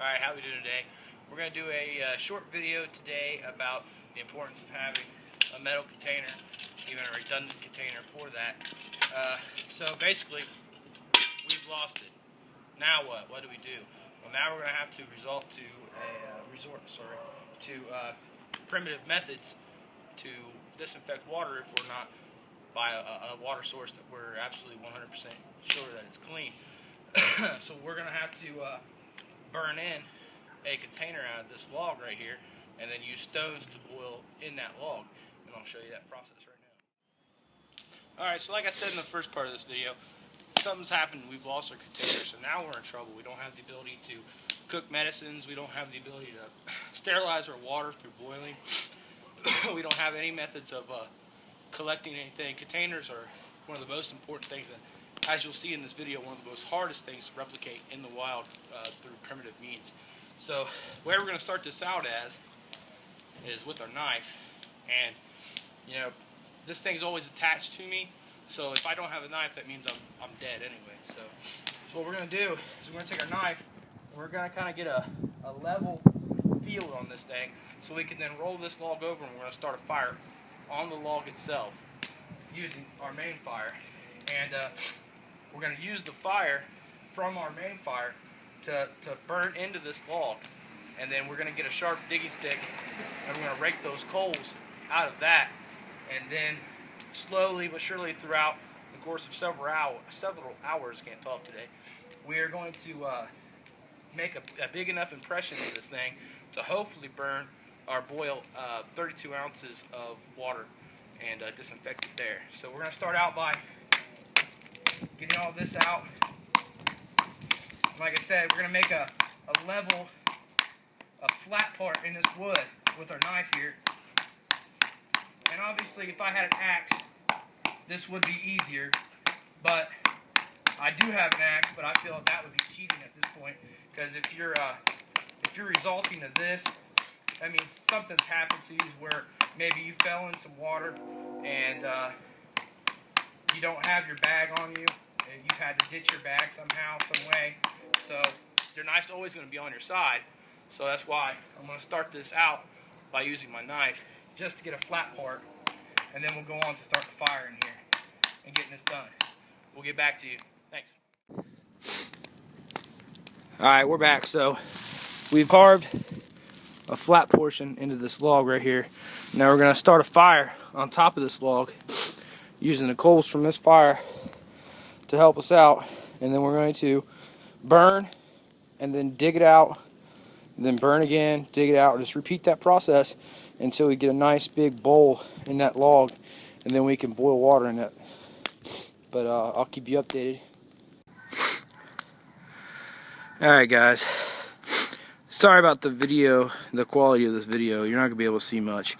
Alright, how we doing today? We're going to do a short video today about the importance of having a metal container, even a redundant container for that. So basically, we've lost it. Now what? What do we do? Well, now we're going to have to resort to primitive methods to disinfect water if we're not by a water source that we're absolutely 100% sure that it's clean. So we're going to have to burn in a container out of this log right here and then use stones to boil in that log, and I'll show you that process right now. Alright, so like I said in the first part of this video, something's happened. We've lost our container, so now we're in trouble. We don't have the ability to cook medicines. We don't have the ability to sterilize our water through boiling. We don't have any methods of collecting anything. Containers are one of the most important things that, as you'll see in this video, one of the most hardest things to replicate in the wild through primitive means. So where we're going to start this out as is with our knife, and you know, this thing's always attached to me, so if I don't have a knife, that means I'm dead anyway. So what we're going to do is we're going to take our knife and we're going to kind of get a level field on this thing so we can then roll this log over, and we're going to start a fire on the log itself using our main fire. And we're going to use the fire from our main fire to burn into this log, and then we're going to get a sharp digging stick and we're going to rake those coals out of that, and then slowly but surely throughout the course of several hours, can't talk today, we are going to make a big enough impression in this thing to hopefully burn or boil 32 ounces of water and disinfect it there. So we're going to start out by getting all this out. Like I said, we're going to make a level, a flat part in this wood with our knife here. And obviously, if I had an axe, this would be easier. But I do have an axe, but I feel that would be cheating at this point, because if you're resulting to this, that means something's happened to you where maybe you fell in some water and you don't have your bag on you. You've had to ditch your bag somehow, some way. So your knife's always going to be on your side. So that's why I'm going to start this out by using my knife just to get a flat part, and then we'll go on to start the fire in here and getting this done. We'll get back to you. Thanks. Alright, we're back. So we've carved a flat portion into this log right here. Now we're going to start a fire on top of this log using the coals from this fire to help us out, and then we're going to burn and then dig it out, and then burn again, dig it out. Just repeat that process until we get a nice big bowl in that log, and then we can boil water in it. But I'll keep you updated. Alright guys, sorry about the video, the quality of this video. You're not going to be able to see much,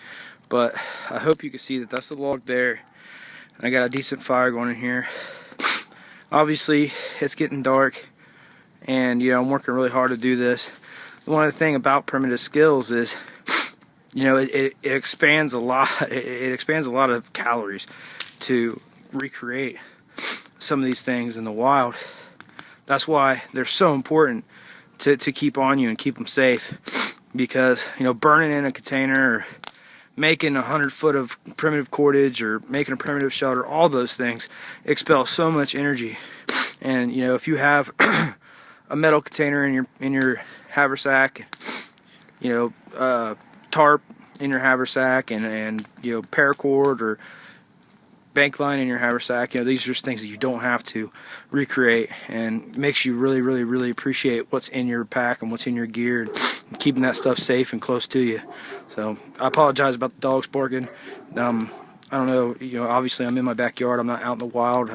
but I hope you can see that that's the log there. I got a decent fire going in here. Obviously, it's getting dark, and you know, I'm working really hard to do this. One of the things about primitive skills is, you know, it expands a lot. It expands a lot of calories to recreate some of these things in the wild. That's why they're so important to keep on you and keep them safe, because you know, burning in a container, or making 100 foot of primitive cordage, or making a primitive shelter, all those things expel so much energy. And you know, if you have a metal container in your haversack, you know, tarp in your haversack, and you know, paracord or bank line in your haversack, you know, these are just things that you don't have to recreate, and makes you really, really, really appreciate what's in your pack and what's in your gear, and keeping that stuff safe and close to you. So I apologize about the dogs barking. I don't know, you know, obviously I'm in my backyard. I'm not out in the wild.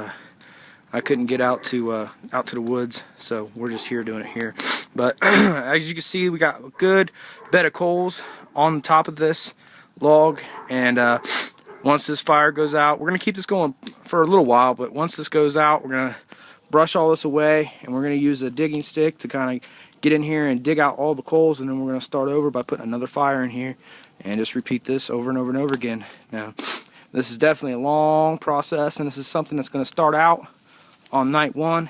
I couldn't get out to the woods, so we're just here doing it here. But as you can see, we got a good bed of coals on the top of this log, and once this fire goes out, we're going to keep this going for a little while, but once this goes out, we're going to brush all this away, and we're going to use a digging stick to kind of get in here and dig out all the coals, and then we're going to start over by putting another fire in here and just repeat this over and over and over again. Now, this is definitely a long process, and this is something that's going to start out on night 1,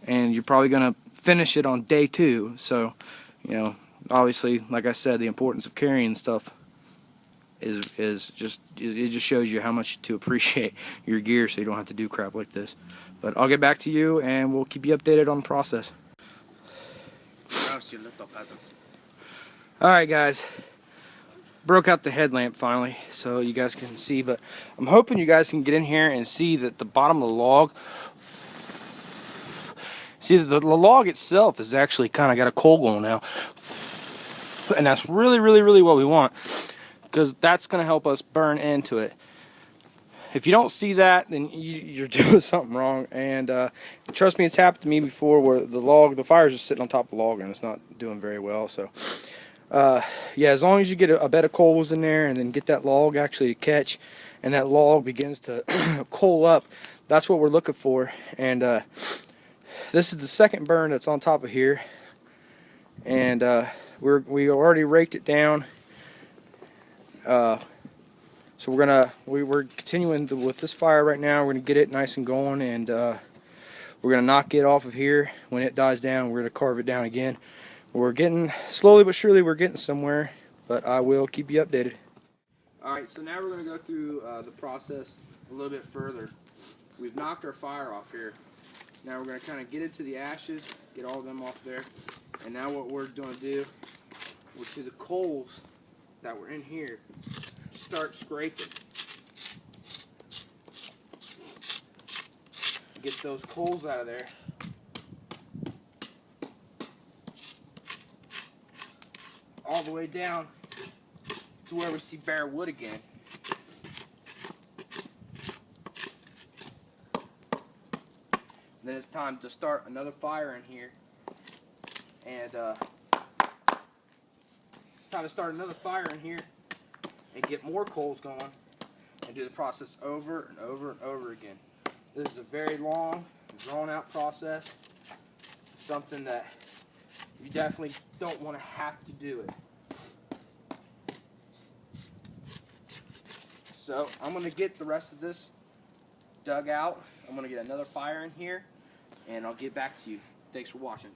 and you're probably going to finish it on day 2. So You know, obviously, like I said, the importance of carrying stuff is just, it just shows you how much to appreciate your gear, so you don't have to do crap like this. But I'll get back to you and we'll keep you updated on the process. Alright guys, broke out the headlamp finally so you guys can see, but I'm hoping you guys can get in here and see that the bottom of the log, see that the log itself is actually kind of got a coal going now, and that's really what we want, because that's going to help us burn into it. If you don't see that, then you're doing something wrong. And trust me, it's happened to me before where the fire's just sitting on top of the log and it's not doing very well. So yeah, as long as you get a bed of coals in there and then get that log actually to catch, and that log begins to coal up, that's what we're looking for. And this is the second burn that's on top of here, and we already raked it down. So we're continuing with this fire right now. We're gonna get it nice and going, and we're gonna knock it off of here. When it dies down, we're gonna carve it down again. We're getting, slowly but surely, we're getting somewhere, but I will keep you updated. Alright, so now we're gonna go through the process a little bit further. We've knocked our fire off here. Now we're gonna kind of get into the ashes, get all of them off there, and now what we're gonna do, we're to the coals that were in here, start scraping. Get those coals out of there. All the way down to where we see bare wood again. Then it's time to start another fire in here. And it's time to start another fire in here and get more coals going and do the process over and over and over again. This is a very long, drawn out process. Something that you definitely don't want to have to do it. So I'm going to get the rest of this dug out. I'm going to get another fire in here, and I'll get back to you. Thanks for watching.